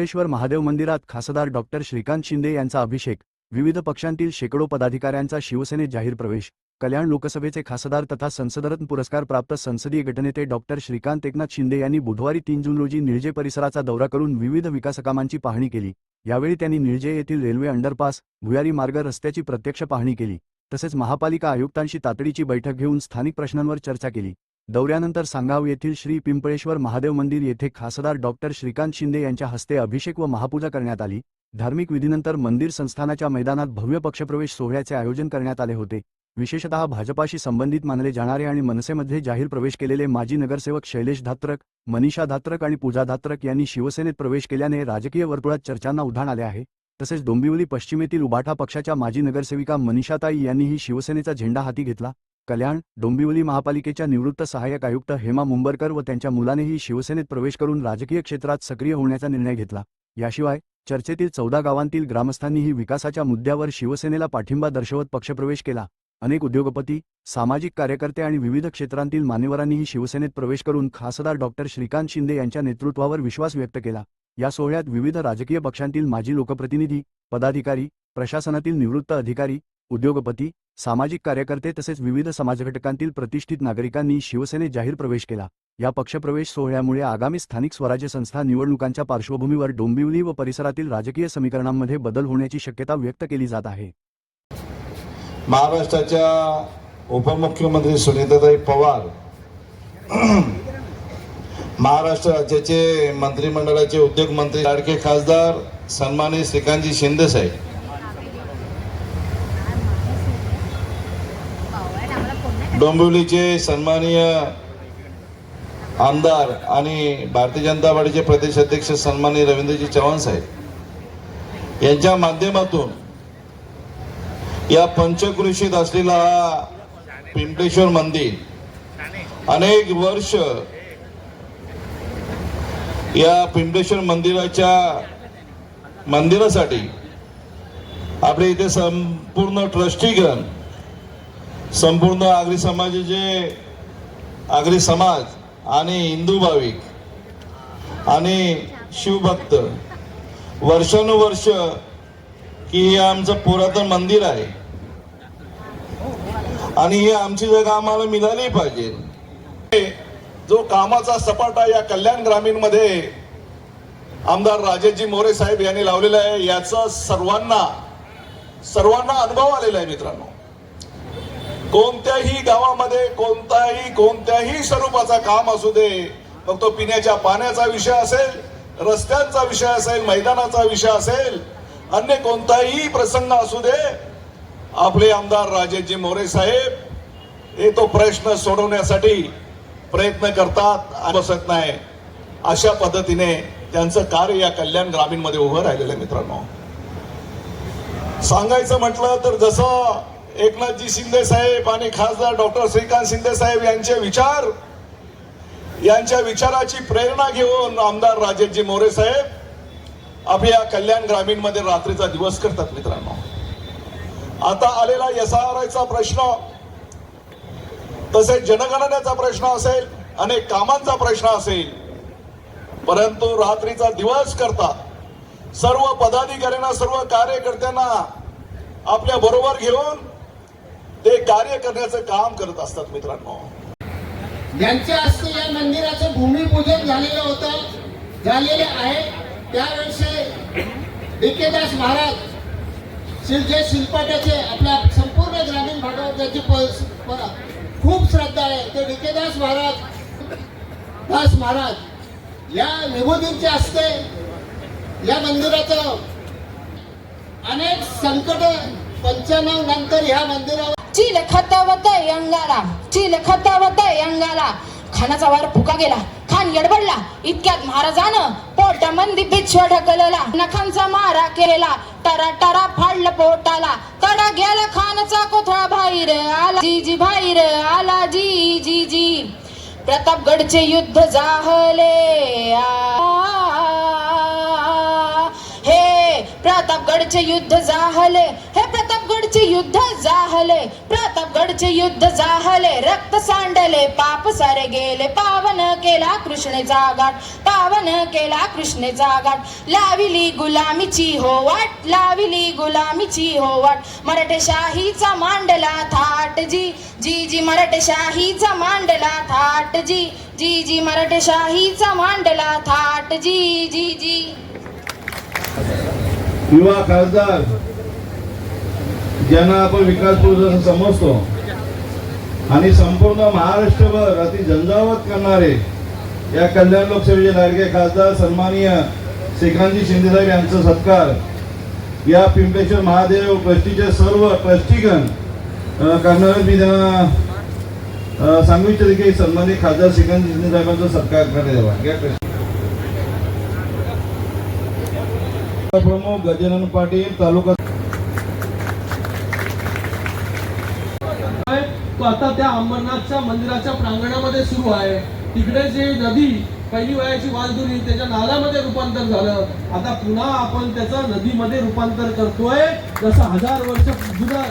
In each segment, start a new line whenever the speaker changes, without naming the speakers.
पिंपळेश्वर महादेव मंदिरात खासदार डॉक्टर श्रीकांत शिंदे यांचा अभिषेक, विविध पक्षांतील शेकडो पदाधिकाऱ्यांचा शिवसेनेत जाहीर प्रवेश। कल्याण लोकसभेचे खासदार तथा संसदरत्न पुरस्कार प्राप्त संसदीय गटनेते डॉक्टर श्रीकांत एकनाथ शिंदे यांनी बुधवारी 3 जून रोजी निळजे परिसराचा दौरा करून विविध विकासकामांची पाहणी केली। यावेळी त्यांनी निळजे येथील रेल्वे अंडरपास, भुयारी मार्ग रस्त्याची प्रत्यक्ष पाहणी केली, तसेच महापालिका आयुक्तांशी तातडीची बैठक घेऊन स्थानिक प्रश्नांवर चर्चा केली। दौऱ्यानंतर सांगाव येथील श्री पिंपळेश्वर महादेव मंदिर येथे खासदार डॉक्टर श्रीकांत शिंदे यांच्या हस्ते अभिषेक व महापूजा करण्यात आली। धार्मिक विधीनंतर मंदिर संस्थानाच्या मैदानात भव्य पक्षप्रवेश सोहळ्याचे आयोजन करण्यात आले होते। विशेषतः भाजपाशी संबंधित मानले जाणारे आणि मनसेमध्ये जाहीर प्रवेश केलेले माजी नगरसेवक शैलेश धात्रक, मनीषा धात्रक आणि पूजा धात्रक यांनी शिवसेनेत प्रवेश केल्याने राजकीय वर्तुळात चर्चांना उधाण आले आहे। तसेच डोंबिवली पश्चिमेतील उबाठा पक्षाच्या माजी नगरसेविका मनीषाताई यांनीही शिवसेनेचा झेंडा हाती घेतला। कल्याण, डोंबिवली महापालिकेच्या निवृत्त सहाय्यक आयुक्त हेमा मुंबरकर व त्यांच्या मुलानेही शिवसेनेत प्रवेश करून राजकीय क्षेत्रात सक्रिय होण्याचा निर्णय घेतला। याशिवाय चर्चेतील 14 गावांतील ग्रामस्थांनीही विकासाच्या मुद्द्यावर शिवसेनेला पाठिंबा दर्शवत पक्षप्रवेश केला। अनेक उद्योगपती, सामाजिक कार्यकर्ते आणि विविध क्षेत्रांतील मान्यवरांनीही शिवसेनेत प्रवेश करून खासदार डॉक्टर श्रीकांत शिंदे यांच्या नेतृत्वावर विश्वास व्यक्त केला। या सोहळ्यात विविध राजकीय पक्षांतील माजी लोकप्रतिनिधी, पदाधिकारी, प्रशासनातील निवृत्त अधिकारी, उद्योगपती, सामाजिक कार्यकर्ते तसेच विविध समाजघटकांतील प्रतिष्ठित नागरिकांनी शिवसेनेत जाहीर प्रवेश केला। या पक्षप्रवेश सोहळ्यामुळे आगामी स्थानिक स्वराज्य संस्था निवडणुकांच्या पार्श्वभूमीवर डोंबिवली व परिसरातील राजकीय समीकरणांमध्ये बदल होण्याची शक्यता व्यक्त केली जात आहे।
महाराष्ट्राच्या उपमुख्यमंत्री सुनीताताई पवार, महाराष्ट्र राज्याचे मंत्रिमंडळाचे उद्योग मंत्री लाडके खासदार सन्माननीय श्रीकांतजी शिंदे साहेब, डोंबिवलीचे सन्माननीय आमदार आणि भारतीय जनता पार्टीचे प्रदेश अध्यक्ष सन्माननीय रवींद्रजी चव्हाण साहेब यांच्या माध्यमातून या पंचक्रोशीत असलेला पिंपळेश्वर मंदिर अनेक वर्ष या पिंपळेश्वर मंदिरासाठी आपल्या इथे संपूर्ण ट्रस्टीगण, संपूर्ण आगरी समाज आणि हिंदू भाविक आणि शिवभक्त वर्षानुवर्ष की हे आमचं पुरातन मंदिर आहे आणि ही आमची जागा आम्हाला मिळाली पाहिजे। जो कामाचा सपाटा या कल्याण ग्रामीण मध्ये आमदार राजेशजी मोरे साहेब यांनी लावलेला आहे, याचा सर्वांना अनुभव आलेला आहे। मित्रांनो, कोणत्याही गावामध्ये कोणत्याही स्वरूपाचा काम असू दे, मग तो पिण्याच्या पाण्याचा विषय असेल, रस्त्यांचा विषय असेल, मैदानाचा विषय असेल, अन्य कोणताही प्रसंग असू दे, आपले आमदार राजेशजी मोरे साहेब हे तो प्रश्न सोडवण्यासाठी प्रयत्न करतात, बसत नाही। अशा पद्धतीने त्यांचं कार्य या कल्याण ग्रामीण मध्ये उभं राहिलेलं आहे। मित्रांनो, सांगायचं म्हटलं तर जसं एकनाथजी शिंदे साहेब आणि खासदार डॉक्टर श्रीकांत शिंदे साहेब यांच्या विचाराची प्रेरणा घेऊन आमदार राजेशजी मोरे साहेब आपल्या कल्याण ग्रामीण मध्ये रात्रीचा दिवस करतात। मित्रांनो, आता आलेला एसआरआयचा प्रश्न, तसेच जनगणनेचा प्रश्न असेल, अनेक कामांचा प्रश्न असेल, परंतु रात्रीचा दिवस करतात। सर्व पदाधिकाऱ्यांना, सर्व कार्यकर्त्यांना आपल्या बरोबर घेऊन ते कार्य करण्याचं काम करत असतात। मित्रांनो,
यांच्या हस्ते या मंदिराचं भूमिपूजन झालेले आहे। त्यावेळी डी.के. दास महाराज जे शिल्पाटाचे आपल्या संपूर्ण ग्रामीण भागावर त्याची खूप श्रद्धा आहे, ते डी.के. दास महाराज या विभूतींच्या हस्ते या मंदिराचं अनेक संकट 95 नंतर ह्या मंदिरावर
चिल खतावत अंगाला खानाचा वार फुका गेला। खान यडबडला, इतक्यात महाराजानं पोटामंदी बिछवा ढकलला, नखांचा मारा केला, टरा टरा फाडलं पोटाला, तडा गेला खानचा कोथळा बाहेर आला, जी बाहेर आला, जी प्रतापगडचे युद्ध झाले, हे प्रतापगडचे युद्ध झाले, हे प्रताप प्रतापगडचे युद्ध जाहले, प्रतापगडचे युद्ध जाहले, रक्त सांडले, पाप सारे गेले, पावन केला कृष्णेचा घाट, पावन केला कृष्णेचा घाट. लाविली गुलामीची हो वाट, लाविली गुलामीची हो वाट, मराठेशाहीचा मांडला थाट जी, जी जी मराठेशाहीचा मांडला थाट जी, जी जी मराठेशाहीचा मांडला थाट जी, जी जी.
युवा खासदार ज्यांना आपण विकास पुरुष असं समजतो आणि संपूर्ण महाराष्ट्रभर अति झंझावत करणारे या कल्याण लोकसभेचे लाडके खासदार सन्माननीय श्रीकांतजी शिंदे साहेब यांचा सत्कार या पिंपळेश्वर महादेव ट्रस्टीचे सर्व ट्रस्टीगण करणारे मी त्यांना सांगू इच्छितो की सन्माननीय खासदार श्रीकांतजी शिंदे साहेबांचा सत्कार करण्यात यावा. प्रमुख गजानन पाटील तालुका
तो आता त्या अंबरनाथच्या मंदिराच्या प्रांगणामध्ये सुरू आहे. तिकडे जे नदी पहिली वयाची वालदुरी त्याच्या नाल्यामध्ये रूपांतर झालं, आता पुन्हा आपण त्याचं नदीमध्ये रूपांतर करतोय. जसं 1000 वर्ष जुना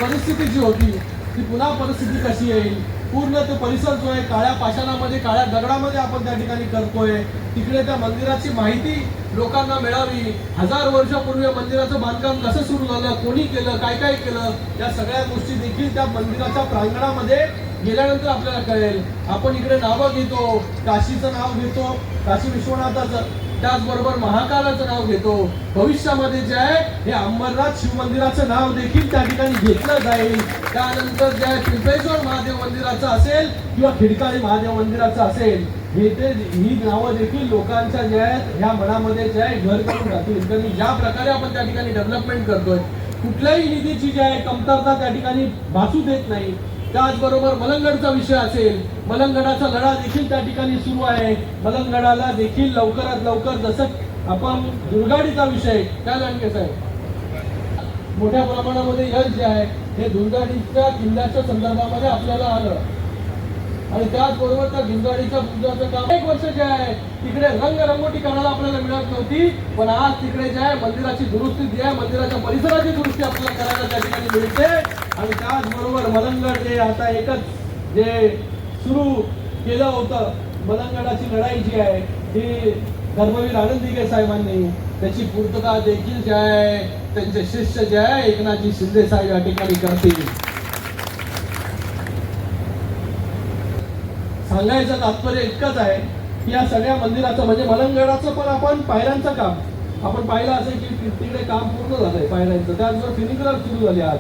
परिस्थिती जी होती ती पुन्हा परिस्थिती कशी येईल, पूर्ण तो परिसर जो आहे काळ्या पाषाणामध्ये काळ्या दगडामध्ये आपण त्या ठिकाणी करतोय. तिकडे त्या मंदिराची माहिती लोकांना मिळावी. 1000 वर्षापूर्वी मंदिराचं बांधकाम कसं सुरू झालं, कोणी केलं, काय काय केलं, या सगळ्या गोष्टी देखील त्या मंदिराच्या प्रांगणामध्ये गेल्यानंतर आपल्याला कळेल. आपण इकडे नावं घेतो, काशीचं नाव घेतो, काशी विश्वनाथाचं, त्याचबरोबर महाकालाचं नाव घेतो. भविष्यामध्ये जे आहे हे अंबरनाथ शिव मंदिराचं नाव देखील त्या ठिकाणी घेतलं जाईल. त्यानंतर जे आहे पिंपळेश्वर महादेव मंदिराचं असेल किंवा खिडकाळी महादेव मंदिराचं असेल, हे ते ही नावं देखील लोकांच्या जे आहेत ह्या मनामध्ये जे आहे घर करून राहतील. तर ज्या प्रकारे आपण त्या ठिकाणी डेव्हलपमेंट करतोय, कुठल्याही निधीची जी आहे कमतरता त्या ठिकाणी भासू देत नाही. त्याचबरोबर मलंगडचा विषय असेल, मलंगडाचा लढा देखील त्या ठिकाणी सुरू आहे. मलंगडाला देखील लवकरात लवकर, जसं आपण दुर्गाडीचा विषय काय लांडगे साहेब मोठ्या प्रमाणामध्ये यश जे आहे हे दुर्गाडीच्या किल्ल्याच्या संदर्भामध्ये आपल्याला आलं, आणि त्याचबरोबर त्या दुर्गाडीच्या बुद्धाचं काम 1 वर्ष जे आहे तिकडे रंगरंगोटी करायला आपल्याला मिळत नव्हती, पण आज तिकडे जे आहे मंदिराची दुरुस्ती जी आहे, मंदिराच्या परिसराची दुरुस्ती आपल्याला करायला त्या ठिकाणी मिळते. आणि त्याचबरोबर मलंगड जे आता एकच जे सुरू केलं होतं, मलंगडाची लढाई जी आहे ती धर्मवीर आनंदीगे साहेबांनी, त्याची पूर्तता देखील जे आहे त्यांचे शिष्य जे आहे एकनाथजी शिंदे साहेब या ठिकाणी करतील. सांगायचं तात्पर्य इतकंच आहे की या सगळ्या मंदिराचं म्हणजे मलंगडाचं पण आपण पायऱ्यांचं काम आपण पाहिलं असेल की तिकडे काम पूर्ण झालंय पायऱ्यांचं, त्याचबरोबर फिनिक्युलर सुरू झाले आज.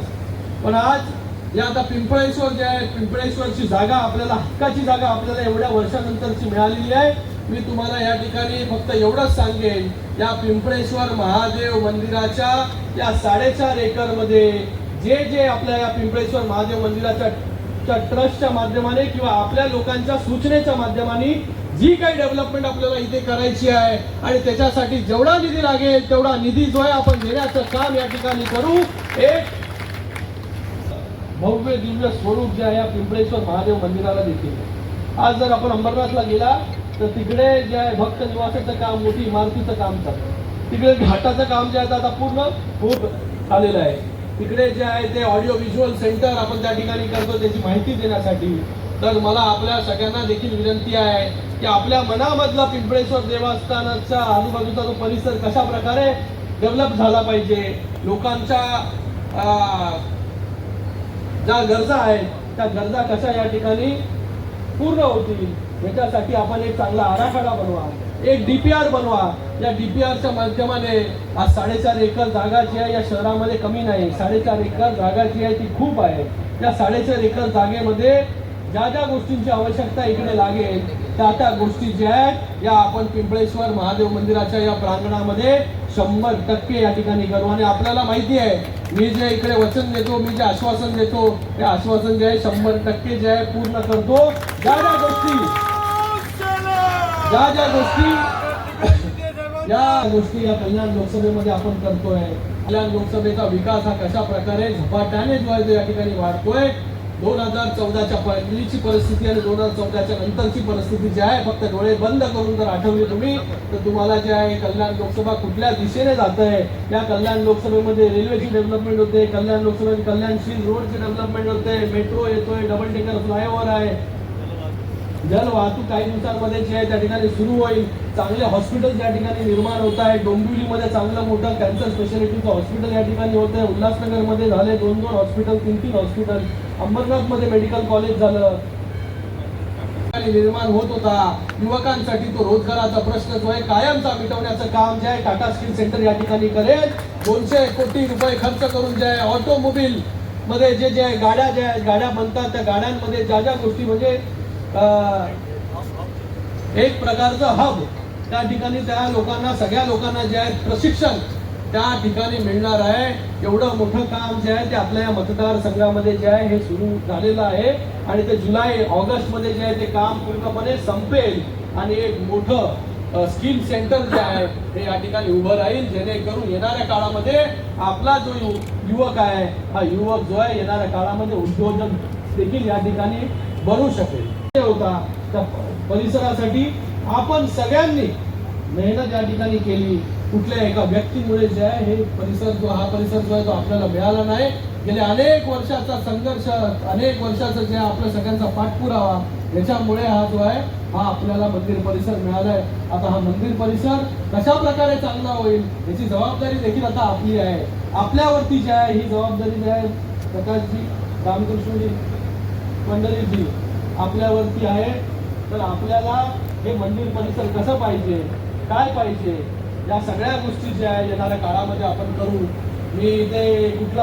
पण आज या आता पिंपळेश्वर जे आहे, पिंपळेश्वरची जागा आपल्याला, हक्काची जागा आपल्याला एवढ्या वर्षानंतरची मिळालेली आहे. मी तुम्हाला या ठिकाणी फक्त एवढंच सांगेन, या पिंपळेश्वर महादेव मंदिराच्या या 4.5 एकरमध्ये जे जे आपल्या या पिंपळेश्वर महादेव मंदिराच्या ट्रस्टच्या माध्यमाने किंवा आपल्या लोकांच्या सूचनेच्या माध्यमाने जी काही डेव्हलपमेंट आपल्याला इथे करायची आहे आणि त्याच्यासाठी जेवढा निधी लागेल तेवढा निधी जो आहे आपण देण्याचं काम या ठिकाणी करू. एक भव्य दिव्य स्वरूप जे आहे या पिंपळेश्वर महादेव मंदिराला देखील आज जर आपण अंबरनाथला गेला तर तिकडे जे आहे भक्त निवासाचं काम, मोठी इमारतीचं काम चालतं. तिकडे घाटाचं काम जे आहे आता पूर्ण होत आलेलं आहे. तिकडे जे आहे ते ऑडिओ व्हिज्युअल सेंटर आपण त्या ठिकाणी करतो त्याची माहिती देण्यासाठी. तर मला आपल्या सगळ्यांना देखील विनंती आहे की आपल्या मनामधला पिंपळेश्वर देवस्थानाचा आजूबाजूचा जो परिसर कशा प्रकारे डेव्हलप झाला पाहिजे, लोकांच्या ज्या गरजा आहेत त्या गरजा कशा या ठिकाणी पूर्ण होतील याच्यासाठी आपण एक चांगला आराखडा बनवा, एक DPR बनवा. या DPRच्या माध्यमाने आज 4.5 एकर जागा जी आहे या शहरामध्ये कमी नाही, 4.5 एकर जागा जी आहे ती खूप आहे. या 4.5 एकर जागेमध्ये ज्या ज्या गोष्टींची आवश्यकता इकडे लागेल त्या गोष्टी ज्या आहेत या आपण पिंपळेश्वर महादेव मंदिराच्या या प्रांगणामध्ये 100% या ठिकाणी करू. आणि आपल्याला माहिती आहे मी जे इकडे वचन देतो, मी जे आश्वासन देतो ते आश्वासन जे आहे 100% जे आहे पूर्ण करतो. ज्या गोष्टी या कल्याण लोकसभेमध्ये आपण करतोय, कल्याण लोकसभेचा विकास हा कशा प्रकारे झपाट्याने जो आहे या ठिकाणी वाढतोय 2014च्या पहिलीची परिस्थिती आणि 2014च्या नंतरची परिस्थिती जी आहे, फक्त डोळे बंद करून जर आठवली तुम्ही तर तुम्हाला जे आहे कल्याण लोकसभा कुठल्या दिशेने जात आहे, या कल्याण लोकसभेमध्ये रेल्वेची डेव्हलपमेंट होते, कल्याण लोकसभेत कल्याणशील रोडची डेव्हलपमेंट होते, मेट्रो येतोय, डबल डेकर फ्लायओव्हर आहे, जल वाहतूक काही दिवसांमध्ये जे आहे त्या ठिकाणी सुरू होईल, चांगले हॉस्पिटल या ठिकाणी निर्माण होत आहे, डोंबिवलीमध्ये चांगलं मोठं कॅन्सर स्पेशालिटीचं हॉस्पिटल या ठिकाणी होत आहे, उल्हासनगरमध्ये झाले 2 हॉस्पिटल, 3 हॉस्पिटल, अंबरनाथमध्ये मेडिकल कॉलेज झालं निर्माण होत होता. युवकांसाठी तो रोजगाराचा प्रश्न जो आहे कायमचा मिटवण्याचं काम जे आहे टाटा स्किल सेंटर या ठिकाणी करेल. 200 कोटी रुपये खर्च करून जे आहे ऑटोमोबाईल मध्ये जे गाड्या ज्या गाड्या बनतात त्या गाड्यांमध्ये ज्या गोष्टी म्हणजे एक प्रकारचं हब त्या ठिकाणी त्या लोकांना सगळ्या लोकांना जे आहे प्रशिक्षण त्या ठिकाणी मिळणार आहे. एवढं मोठं काम जे आहे ते आपल्या या मतदारसंघामध्ये जे आहे हे सुरू झालेलं आहे आणि ते जुलै ऑगस्ट मध्ये जे आहे ते काम पूर्णपणे संपेल आणि एक मोठं स्किल सेंटर जे आहे ते या ठिकाणी उभं राहील, जेणेकरून येणाऱ्या काळामध्ये आपला जो युवक आहे हा युवक जो आहे येणाऱ्या काळामध्ये उद्योजक देखील या ठिकाणी बनू शकेल. होता त्या परिसरासाठी आपण सगळ्यांनी मेहनत या ठिकाणी केली. कुठल्या एका व्यक्तीमुळे जे आहे हे परिसर जो आहे तो आपल्याला मिळाला नाही. गेले अनेक वर्षाचा संघर्ष, अनेक वर्षाचा जे आपल्या सगळ्यांचा पाठपुरावा याच्यामुळे हा जो आहे हा आपल्याला मंदिर परिसर मिळाला आहे. आता हा मंदिर परिसर कशा प्रकारे चांगला होईल याची जबाबदारी देखील आता आपली आहे. आपल्यावरती जी आहे ही जबाबदारी जी आहे प्रकाशजी, रामकृष्णजी, मंडळीजी आपल्यावरती आहे. तर आपल्याला हे मंदिर परिसर कसं पाहिजे, काय पाहिजे, या सगळ्या गोष्टी ज्या आहे येणाऱ्या काळामध्ये आपण करू. मी इथे कुठलं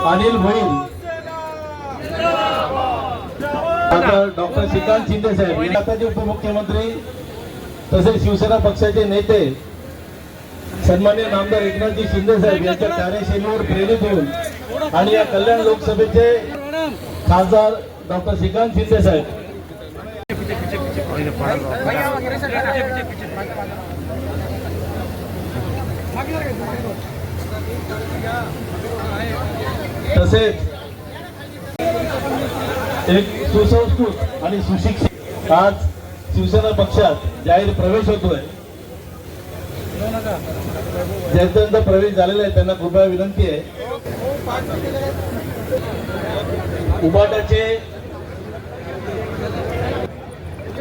अनिल भोईर, डॉक्टर श्रीकांत शिंदे साहेब, आताचे उपमुख्यमंत्री तसेच शिवसेना पक्षाचे नेते सन्माननीय नामदार एकनाथजी शिंदे साहेब यांच्या कार्यशैलीवर प्रेरित होऊन आणि या कल्याण लोकसभेचे खासदार डॉक्टर श्रीकांत शिंदे साहेब तसेच एक सुसंस्कृत आणि सुशिक्षित आज शिवसेना पक्षात जाहीर प्रवेश होतोय. ज्यांचा प्रवेश झालेला आहे त्यांना कृपया विनंती आहे उबाटाचे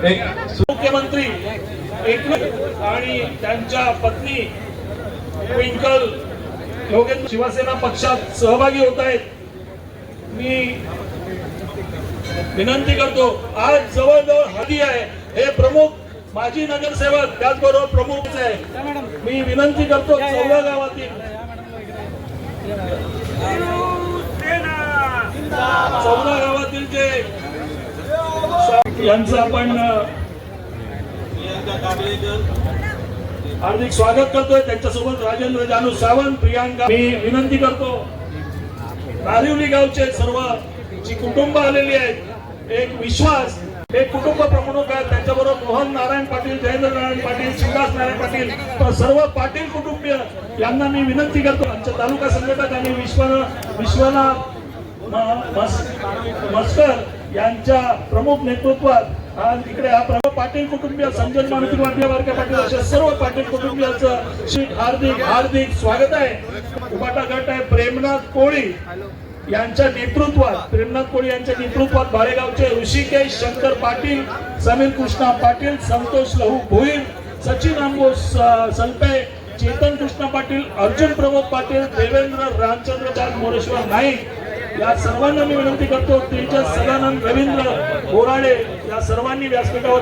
एक मुख्यमंत्री एकनाथ आणि त्यांच्या पत्नी ट्विंकल योगेंद्र शिवसेना पक्षात सहभागी होत आहेत. मी विनंती करतो, आज जवळजवळ हदी आहे, हे प्रमुख माजी नगरसेवक त्याचबरोबर प्रमुख आहे. मी विनंती करतो चौदा गावातील जे यांचं आपण हार्दिक स्वागत करतोय. त्यांच्यासोबत राजेंद्र जानू सावंत, प्रियांका. मी विनंती करतो नारिवली गावचे सर्व जी कुटुंब आलेली आहेत, एक विश्वास, एक कुटुंब प्रमुख आहेत, त्यांच्याबरोबर मोहन नारायण पाटील, जयेंद्र नारायण पाटील, श्रीनिवास नारायण पाटील, सर्व पाटील कुटुंबीय यांना मी विनंती करतो. आमच्या तालुका संघटक आणि विश्वनाथ मस्कर यांच्या प्रमुख नेतृत्वात आज इकडे हा प्रमुख पाटील कुटुंबीय, संजय मारुती पाटील, वारके पाटील अशा सर्व पाटील कुटुंबियांचं हार्दिक हार्दिक स्वागत आहे. उबाटा गट आहे प्रेमनाथ कोळी यांच्या नेतृत्वात, बाळेगावचे ऋषिकेश शंकर पाटील, समीर कृष्णा पाटील, संतोष लहू भोईर, सचिन अंबोस सलपे, चेतन कृष्णा पाटील, अर्जुन प्रमोद पाटील, देवेंद्र रामचंद्र मोरेश्वर नाईक या सर्वांना मी विनंती करतो. तेजस सदानंद रवींद्र बोराडे या सर्वांनी व्यासपीठावर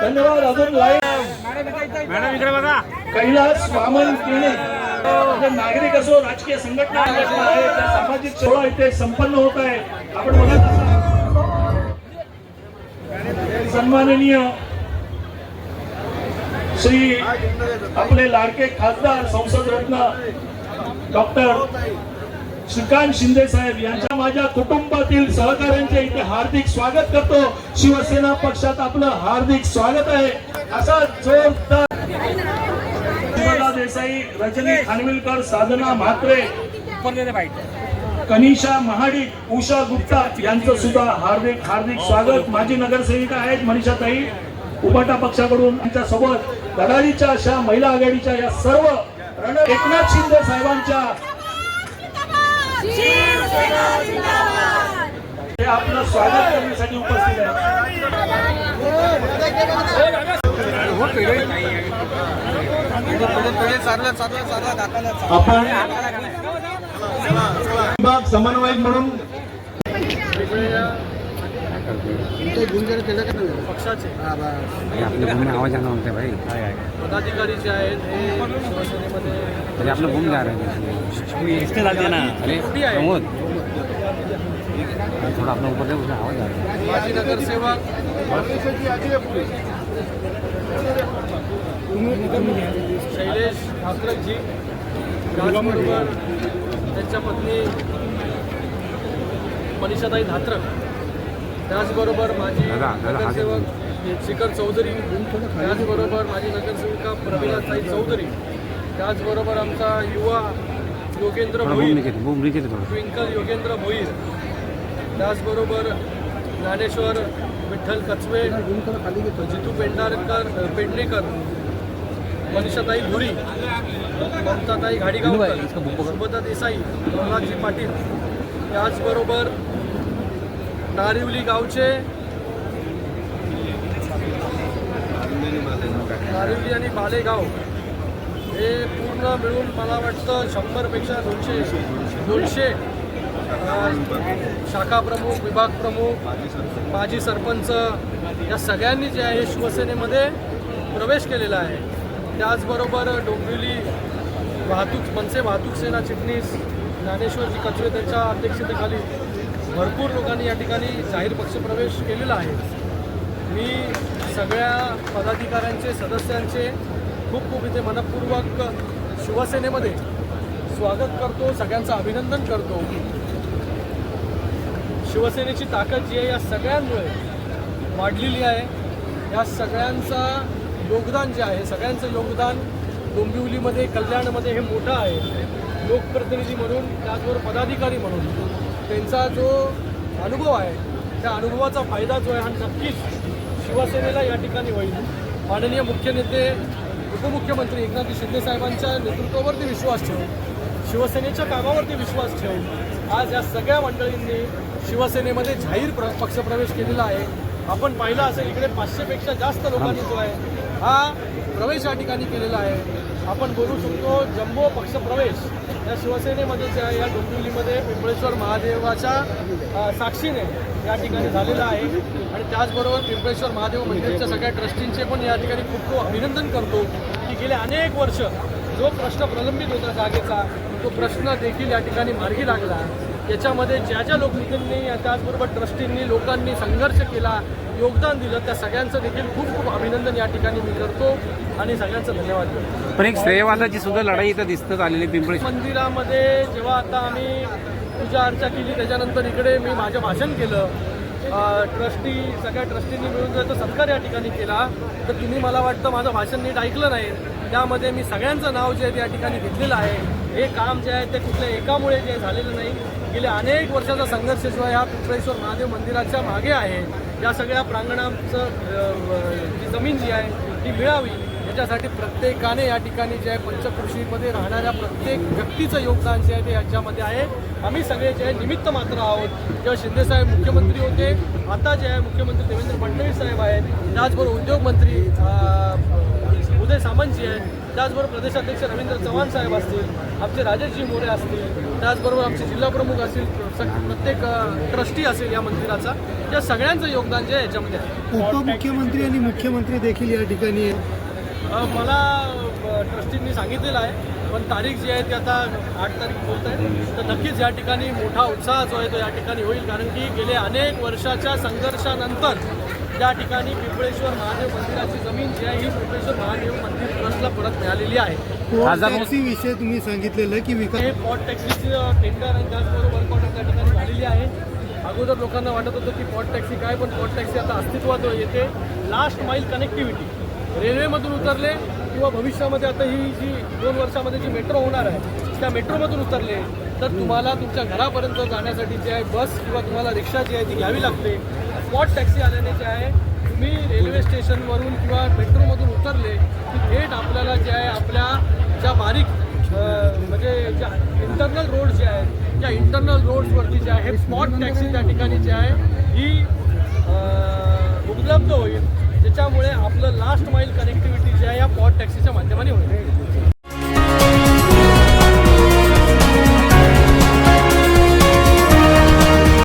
धन्यवाद. अजून कैलास वामन केणे नागरिक असो, राजकीय संघटना आहे, सामाजिक सोहळा इथे संपन्न होत आहे. आपण बघत
सन्माननीय श्री आपले लाडके खासदार संसद रत्न डॉक्टर श्रीकांत शिंदे साहेब यांच्या माझ्या कुटुंबातील सहकाऱ्यांचे इथे हार्दिक स्वागत करतो. शिवसेना पक्षात आपलं हार्दिक स्वागत आहे. असा जोरदार सुमदा देसाई, रजनी खानविलकर, साधना म्हात्रे, कनिषा महाडिक, उषा गुप्ता यांचं सुद्धा हार्दिक हार्दिक स्वागत. माजी नगरसेविका आहेत मनीषाताई उबाटा पक्षाकडून. त्यांच्या सोबत धडाडीच्या अशा महिला आघाडीच्या या सर्व एकनाथ शिंदे साहेबांच्या हे आपलं स्वागत करण्यासाठी उपस्थित
आपण विभाग समन्वयक म्हणून
पक्षाचे
आपलं घूमने आवाज आना होते भाई
पदाधिकारी जे आहेत हे शिवसेनेमध्ये
अरे आपलं घूम जा रहे हैं इसके डाल देना अरे प्रमोद थोड़ा अपना ऊपर दे उसमें आवाज आ रहा है.
माजी नगरसेवक शैलेश ठाकरेजी, त्याचबरोबर त्यांच्या पत्नी मनीषाताई धात्रक, त्याचबरोबर माजी नगरसेवक शिखर चौधरी, त्याचबरोबर माजी नगरसेविका प्रवीणाताई चौधरी, त्याचबरोबर आमचा युवा योगेंद्र भोईर, ट्विंकल योगेंद्र भोईर, त्याचबरोबर ज्ञानेश्वर विठ्ठल कचवे, जितू पेडणेकर, मनीषाताई धुरी, ममताताई घाडीगावकर, सुमदा देसाई, प्रल्हादजी पाटील, त्याचबरोबर नारिवली गावचे नारिवली आणि बालेगाव हे पूर्ण मिळून मला वाटतं 100पेक्षा 200 शाखा प्रमुख, विभाग प्रमुख, माजी सरपंच या सगळ्यांनी जे आहे शिवसेनेमध्ये प्रवेश केलेला आहे. त्याचबरोबर डोंबिवली मनसे वाहतूक सेना चिटणीस ज्ञानेश्वरजी कचवे त्यांच्या अध्यक्षतेखाली भरपूर लोकांनी या ठिकाणी जाहीर पक्षप्रवेश केलेला आहे. मी सगळ्या पदाधिकाऱ्यांचे, सदस्यांचे खूप इथे मनपूर्वक शिवसेनेमध्ये स्वागत करतो, सगळ्यांचं अभिनंदन करतो. शिवसेनेची ताकद जी आहे या सगळ्यांमुळे वाढलेली आहे. या सगळ्यांचा योगदान जे आहे, सगळ्यांचं योगदान डोंबिवलीमध्ये, कल्याणमध्ये हे मोठं आहे. लोकप्रतिनिधी म्हणून, त्याचबरोबर पदाधिकारी म्हणून त्यांचा जो अनुभव आहे, त्या अनुभवाचा फायदा जो आहे हा नक्कीच शिवसेनेला या ठिकाणी होईल. माननीय मुख्य नेते उपमुख्यमंत्री एकनाथ शिंदे साहेबांच्या नेतृत्वावरती विश्वास ठेवून, शिवसेनेच्या कामावरती विश्वास ठेवून आज या सगळ्या मंडळींनी शिवसेनेमध्ये जाहीर पक्षप्रवेश केलेला आहे. आपण पाहिलं असेल इकडे 500पेक्षा जास्त लोकांनी जो आहे हा प्रवेश या ठिकाणी केलेला आहे. आपण बोलू शकतो जम्बो पक्षप्रवेश या शिवसेनेमध्ये जे आहे या डोंबिवलीमध्ये पिंपळेश्वर महादेवाच्या साक्षीने या ठिकाणी झालेला आहे. आणि त्याचबरोबर पिंपळेश्वर महादेव मंदिरच्या सगळ्या ट्रस्टींचे पण या ठिकाणी खूप अभिनंदन करतो की गेले अनेक वर्ष जो प्रश्न प्रलंबित होता जागेचा, तो प्रश्न देखील या ठिकाणी मार्गी लागला. याच्यामध्ये ज्या लोकनेत्यांनी, त्याचबरोबर ट्रस्टींनी, लोकांनी संघर्ष केला, योगदान दिलं, त्या सगळ्यांचं देखील खूप अभिनंदन या ठिकाणी मी करतो आणि सगळ्यांचं धन्यवाद करतो.
पण एक श्रेयवादाची सुद्धा लढाई इथं दिसत आलेली पिंपळेश्वर
मंदिरामध्ये जेव्हा आता आम्ही पूजा अर्चा केली, त्याच्यानंतर इकडे मी माझं भाषण केलं. सगळ्या ट्रस्टींनी मिळून जर सत्कार या ठिकाणी केला, तर तुम्ही मला वाटतं माझं भाषण नीट ऐकलं नाही. त्यामध्ये मी सगळ्यांचं नाव जे आहे ते या ठिकाणी घेतलेलं आहे. हे काम जे आहे ते कुठल्या एकामुळे जे झालेलं नाही. गेले अनेक वर्षाचा संघर्ष जो आहे हा पिंपळेश्वर महादेव मंदिराच्या मागे आहे. या सगळ्या प्रांगणाचं जी जमीन जी आहे ती मिळावी याच्यासाठी प्रत्येकाने या ठिकाणी जे आहे पंचक्रोशीमध्ये राहणाऱ्या प्रत्येक व्यक्तीचं योगदान जे आहे ते याच्यामध्ये आहे. आम्ही सगळे जे आहे निमित्त मात्र आहोत. जेव्हा शिंदेसाहेब मुख्यमंत्री होते, आता जे आहे मुख्यमंत्री देवेंद्र फडणवीस साहेब आहेत, त्याचबरोबर उद्योगमंत्री उदय सामंतजी आहेत, त्याचबरोबर प्रदेशाध्यक्ष रवींद्र चव्हाण साहेब असतील, आमचे राजेशजी मोरे असतील, त्याचबरोबर आमचे जिल्हाप्रमुख असतील, प्रत्येक ट्रस्टी असेल या मंदिराचा, या सगळ्यांचं योगदान जे आहे याच्यामध्ये आहे.
उपमुख्यमंत्री आणि मुख्यमंत्री देखील या ठिकाणी आहे.
मला ट्रस्टींनी सांगितलेलं आहे, पण तारीख जी आहे ती आता 8 तारीख बोलत आहे. तर नक्कीच या ठिकाणी मोठा उत्साह जो आहे तो या ठिकाणी होईल. कारण की गेले अनेक वर्षाच्या संघर्षानंतर ज्या ठिकाणी पिंपळेश्वर महादेव मंदिराची जमीन जी आहे ही पिंपळेश्वर महादेव मंदिर ट्रस्टला परत मिळालेली आहे.
टॅक्सी विषय तुम्ही सांगितलेलं की विकास
हे पॉट टॅक्सीचं टेंडर आणि त्याचबरोबर वर्क ऑर्डर त्या ठिकाणी झालेली आहे. अगोदर लोकांना वाटत होतं की पॉट टॅक्सी काय, पण पॉट टॅक्सी आता अस्तित्वात येते. लास्ट माईल कनेक्टिव्हिटी रेल्वेमधून उतरले किंवा भविष्यामध्ये आता ही जी 2 वर्षामध्ये जी मेट्रो होणार आहे त्या मेट्रोमधून उतरले तर तुम्हाला तुमच्या घरापर्यंत जाण्यासाठी जे आहे बस किंवा तुम्हाला रिक्षा जी आहे ती घ्यावी लागते. स्पॉट टॅक्सी आल्याने जे आहे तुम्ही रेल्वे स्टेशनवरून किंवा मेट्रोमधून उतरले की थेट आपल्याला जे आहे आपल्या ज्या बारीक म्हणजे ज्या इंटरनल रोड जे आहेत त्या इंटरनल रोड्सवरती जे आहे स्पॉट टॅक्सी त्या ठिकाणी जे आहे ही उपलब्ध होईल, ज्याच्यामुळे आपलं लास्ट माईल कनेक्टिव्हिटी जी आहे या पॉट टॅक्सीच्या माध्यमाने होईल.